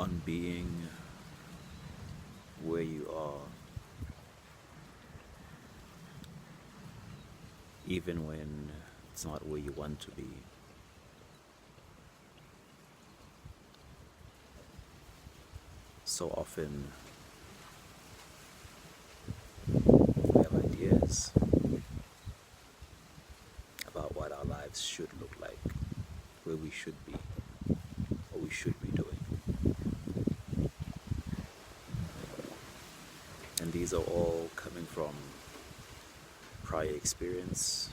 on being where you are, even when it's not where you want to be. So often we have ideas about what our lives should look like, where we should be, what we should be doing. And these are all coming from prior experience,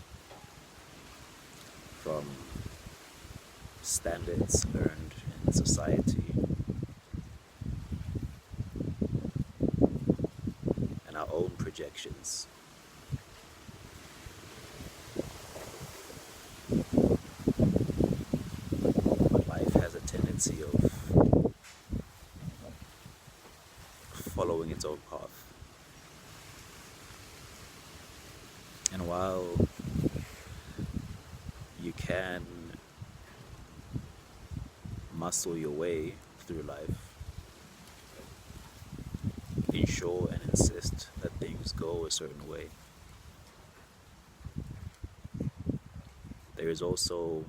from standards learned in society, and our own projections. But life has a tendency of following its own path. And while you can muscle your way through life, ensure and insist that things go a certain way, there is also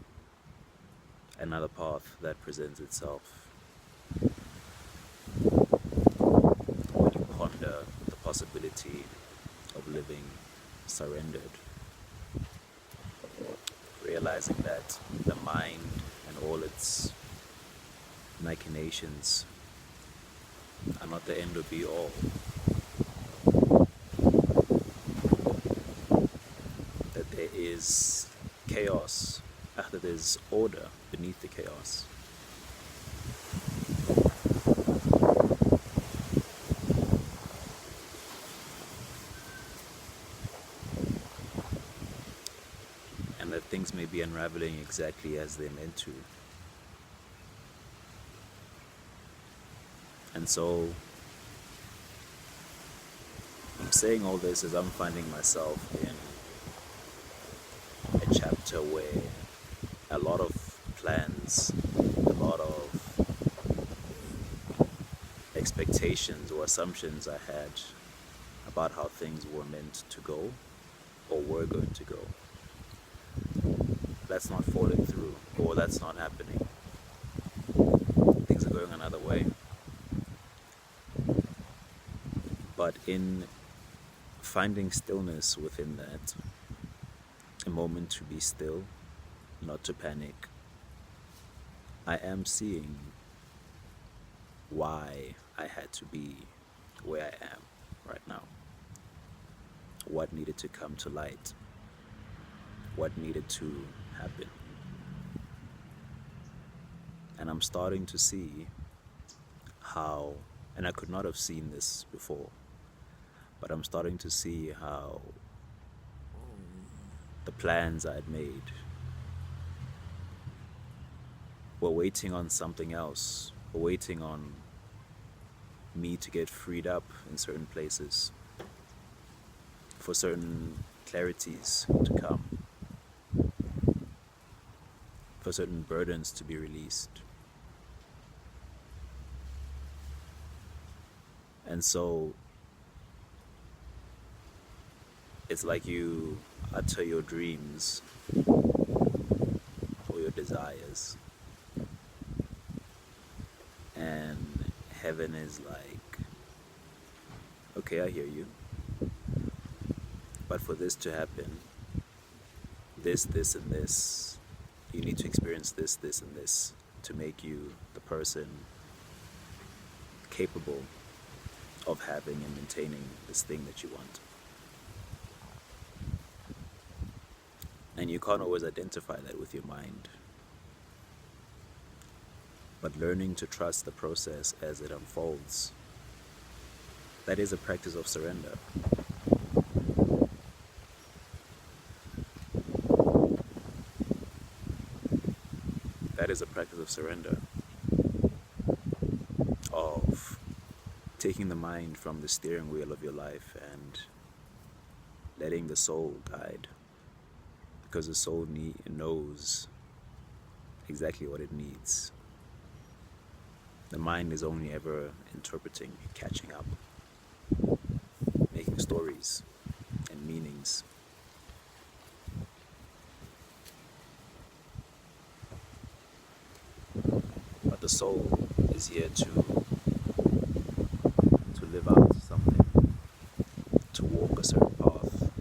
another path that presents itself when you ponder the possibility of living surrendered, realizing that the mind and all its machinations are not the end or be all. That there is chaos, that there's order beneath the chaos. And that things may be unraveling exactly as they're meant to. And so I'm saying all this as I'm finding myself in a chapter where a lot of plans, a lot of expectations or assumptions I had about how things were meant to go or were going to go, that's not falling through, or that's not happening. Things are going another way. But in finding stillness within that, a moment to be still, not to panic, I am seeing why I had to be where I am right now. What needed to come to light, what needed to happen. And I'm starting to see how, and I could not have seen this before, but I'm starting to see how the plans I had made were waiting on something else, were waiting on me to get freed up in certain places, for certain clarities to come, for certain burdens to be released. And so it's like you utter your dreams or your desires, and heaven is like, okay, I hear you, but for this to happen, this, and this, you need to experience this, and this to make you the person capable of having and maintaining this thing that you want. And you can't always identify that with your mind. But learning to trust the process as it unfolds, that is a practice of surrender. That is a practice of surrender, of taking the mind from the steering wheel of your life and letting the soul guide, because the soul knows exactly what it needs. The mind is only ever interpreting, catching up, making stories and meanings. But the soul is here to live out something, to walk a certain path,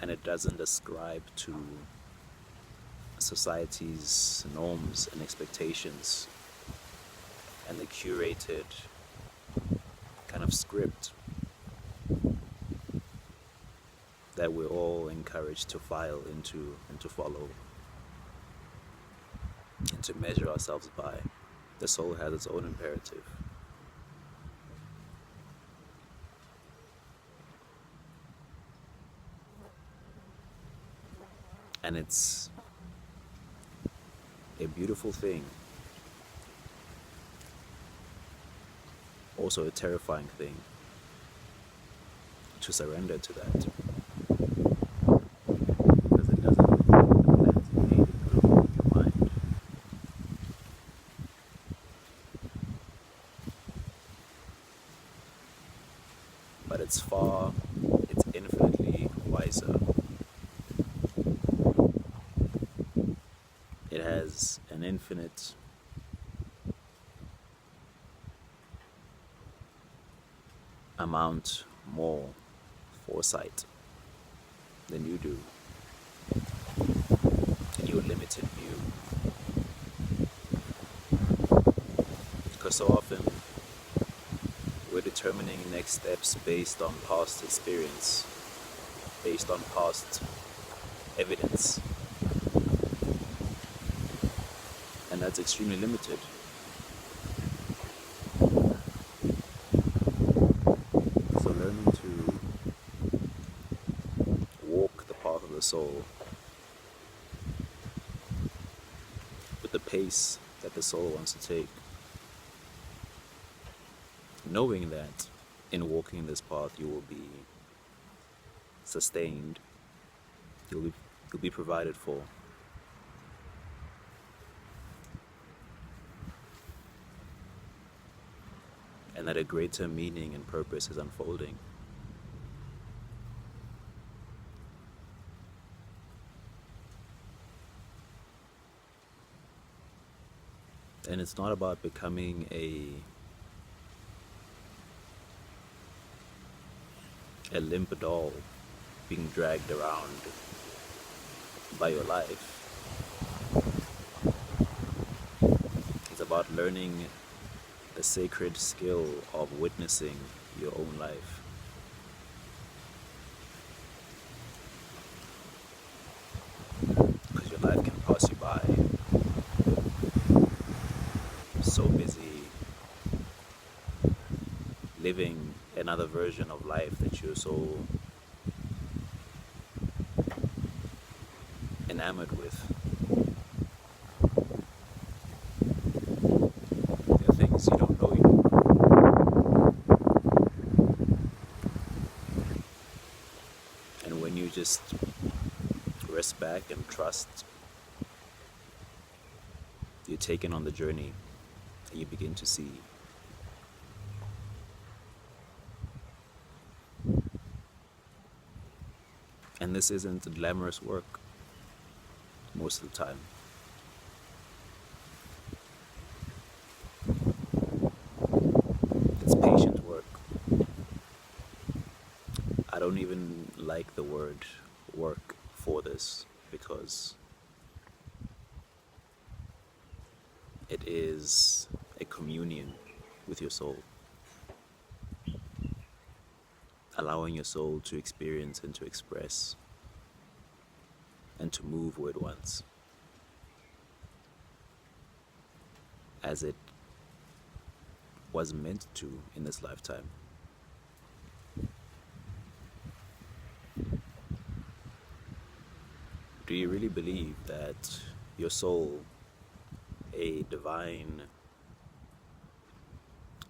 and it doesn't ascribe to society's norms and expectations and the curated kind of script that we're all encouraged to file into and to follow and to measure ourselves by. The soul has its own imperative. And it's a beautiful thing, also a terrifying thing, to surrender to that, because it doesn't look like the plans you made in your mind. But it's infinitely wiser. It has an infinite amount more foresight than you do in your limited view. Because so often we're determining next steps based on past experience, based on past evidence. And that's extremely limited. So learning to walk the path of the soul with the pace that the soul wants to take, knowing that in walking this path you will be sustained, you'll be provided for. And that a greater meaning and purpose is unfolding. And it's not about becoming a limp doll being dragged around by your life. It's about learning the sacred skill of witnessing your own life. Because your life can pass you by, so busy living another version of life that you're so enamored with. There are things you don't know you don't know. And when you just rest back and trust, you're taken on the journey and you begin to see. And this isn't glamorous work most of the time. It's patient work. I don't even like the word work for this because it is a communion with your soul. Allowing your soul to experience and to express and to move where it wants, as it was meant to in this lifetime. Do you really believe that your soul, a divine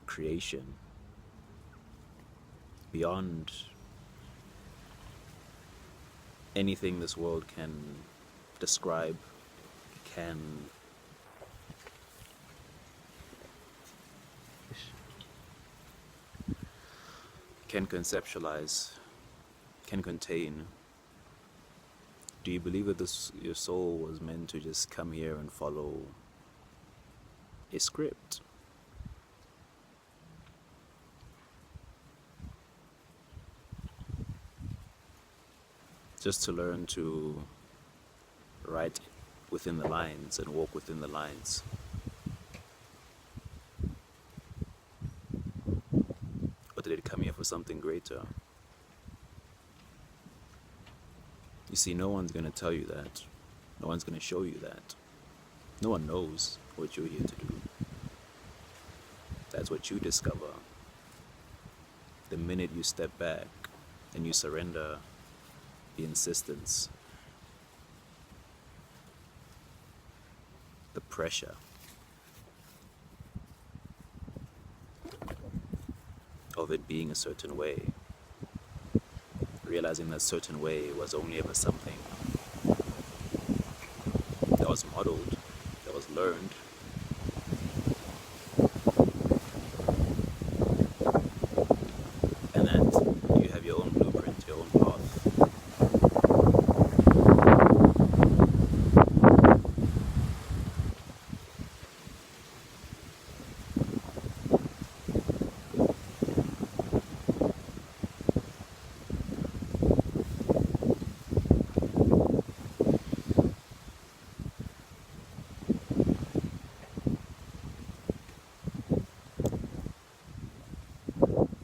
creation, beyond anything this world can describe, can can conceptualize, can contain. Do you believe that your soul was meant to just come here and follow a script? Just to learn to write within the lines and walk within the lines? Or did it come here for something greater? You see, no one's going to tell you that. No one's going to show you that. No one knows what you're here to do. That's what you discover the minute you step back and you surrender the insistence, the pressure of it being a certain way, realizing that certain way was only ever something that was modeled, that was learned. And that you have your own blueprint, your own path.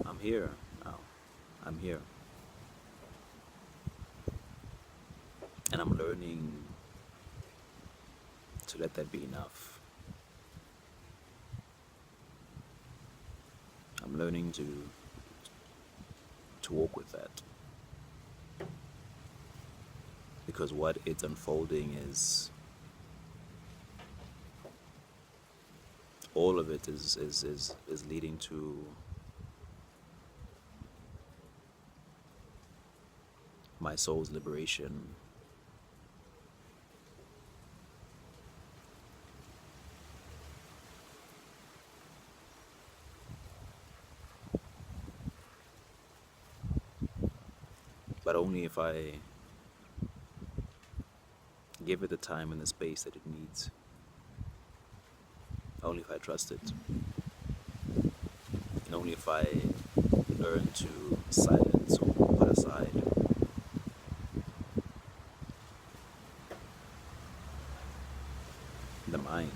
I'm here now. I'm here. And I'm learning to let that be enough. I'm learning to walk with that. Because what it's unfolding is, all of it is leading to my soul's liberation. But only if I give it the time and the space that it needs. Only if I trust it. And only if I learn to silence or put aside the mind.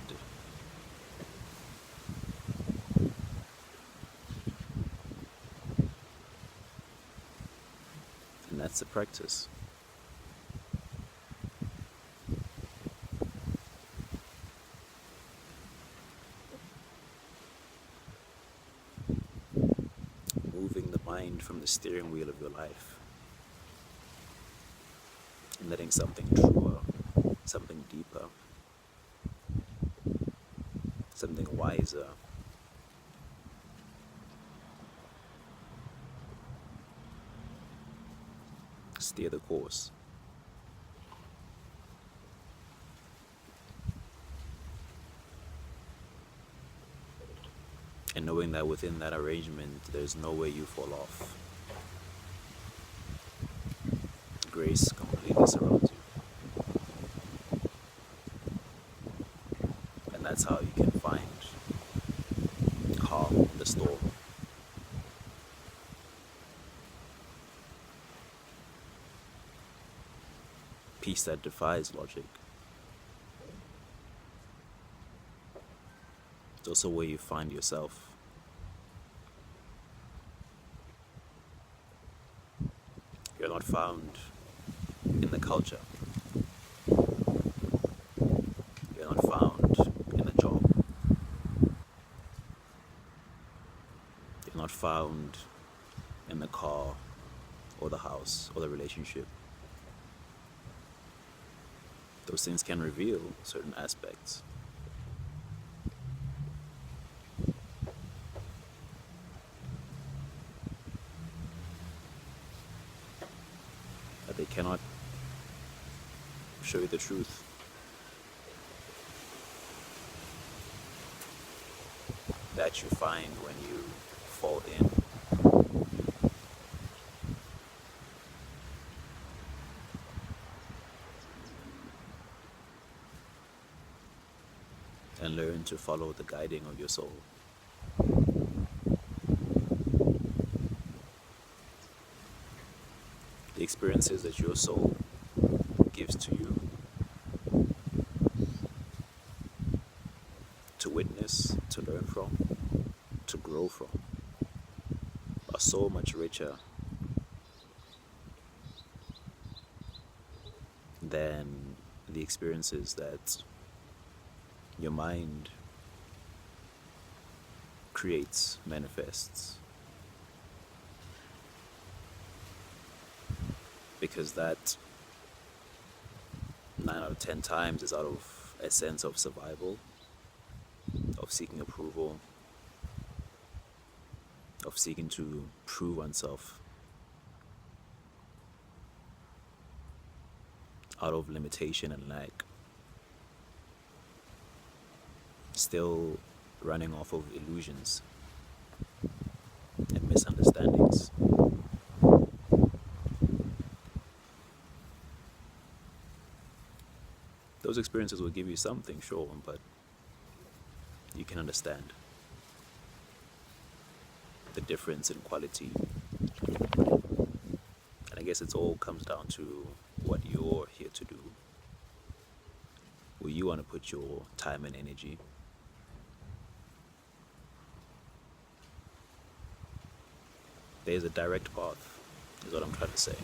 And that's the practice. Moving the mind from the steering wheel of your life and letting something truer, something deeper, something wiser steer the course. And knowing that within that arrangement, there's no way you fall off. Grace completely surrounds you. And that's how you can find calm in the storm. Peace that defies logic. It's also where you find yourself. You're not found in the culture. You're not found in the job. You're not found in the car or the house or the relationship. Those things can reveal certain aspects. But they cannot show you the truth. That you find when you fall in and learn to follow the guiding of your soul. The experiences that your soul gives to you to witness, to learn from, to grow from, are so much richer than the experiences that your mind creates, manifests. Because that 9 out of 10 times is out of a sense of survival, of seeking approval, of seeking to prove oneself, out of limitation and lack, still running off of illusions and misunderstandings. Those experiences will give you something, sure, but you can understand the difference in quality. And I guess it all comes down to what you're here to do. Where you want to put your time and energy. There's a direct path, is what I'm trying to say.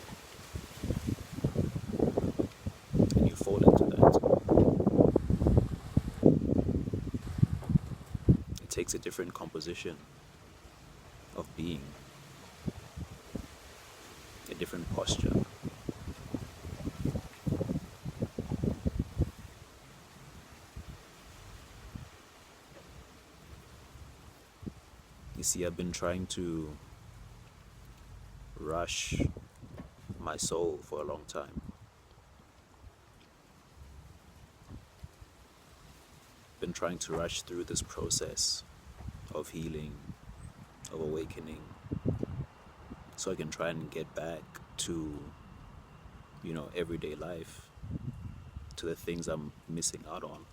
And you fall into that. It takes a different composition of being, a different posture. You see, I've been trying to rush my soul for a long time. Been trying to rush through this process of healing, of awakening, so I can try and get back to, everyday life, to the things I'm missing out on,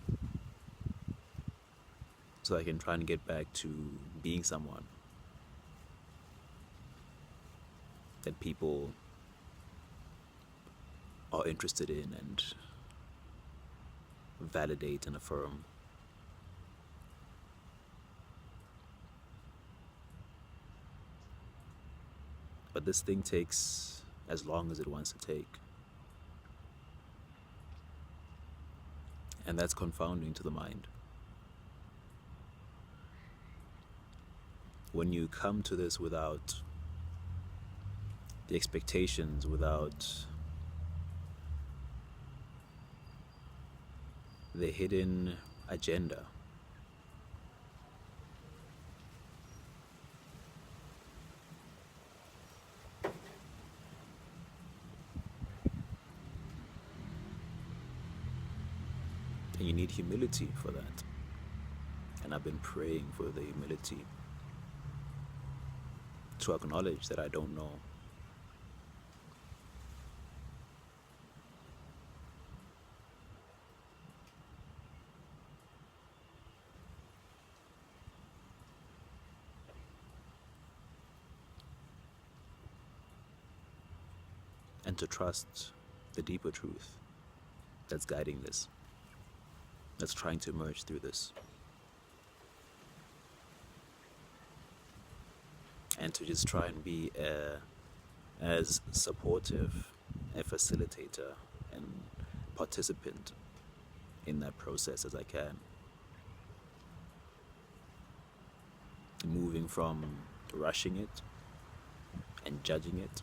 so I can try and get back to being someone that people are interested in and validate and affirm. But this thing takes as long as it wants to take. And that's confounding to the mind. When you come to this without the expectations, without the hidden agenda, and you need humility for that. And I've been praying for the humility to acknowledge that I don't know. And to trust the deeper truth that's guiding this, that's trying to emerge through this. And to just try and be as supportive, a facilitator and participant in that process as I can. Moving from rushing it and judging it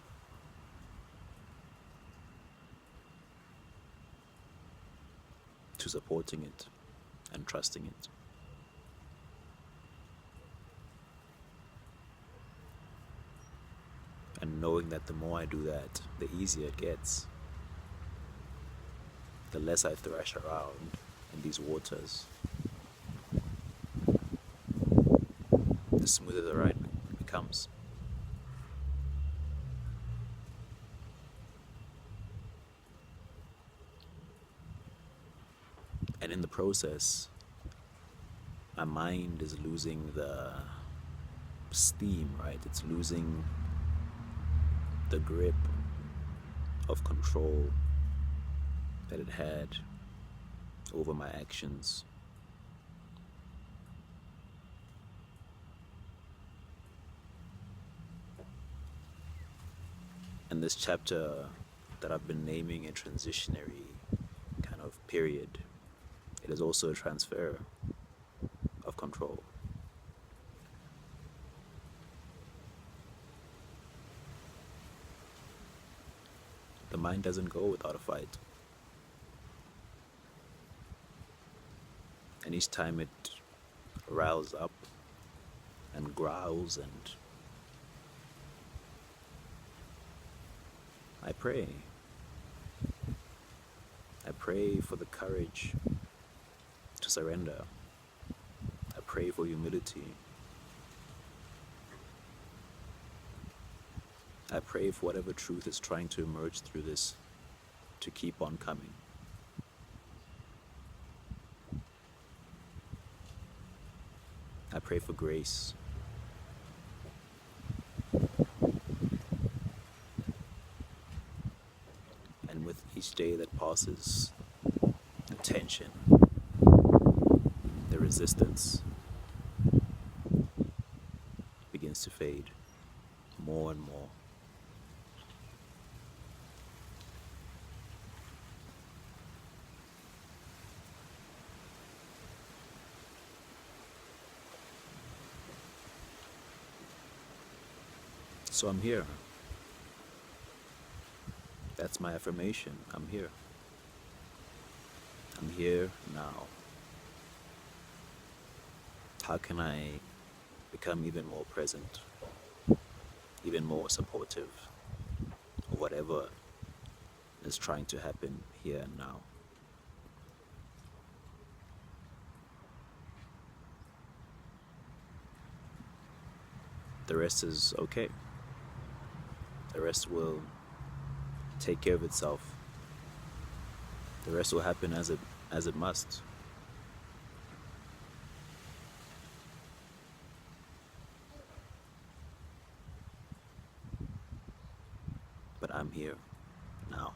to supporting it and trusting it. And knowing that the more I do that, the easier it gets. The less I thrash around in these waters, the smoother the ride becomes. And in the process, my mind is losing the steam, right? It's losing the grip of control that it had over my actions. And this chapter that I've been naming a transitionary kind of period, it is also a transfer of control. The mind doesn't go without a fight. And each time it riles up and growls, and I pray. I pray for the courage to surrender. I pray for humility. I pray for whatever truth is trying to emerge through this to keep on coming. I pray for grace. And with each day that passes, the tension, the resistance begins to fade more and more. So I'm here. That's my affirmation. I'm here. I'm here now. How can I become even more present, even more supportive of whatever is trying to happen here and now? The rest is okay. The rest will take care of itself. The rest will happen as it must. But I'm here now.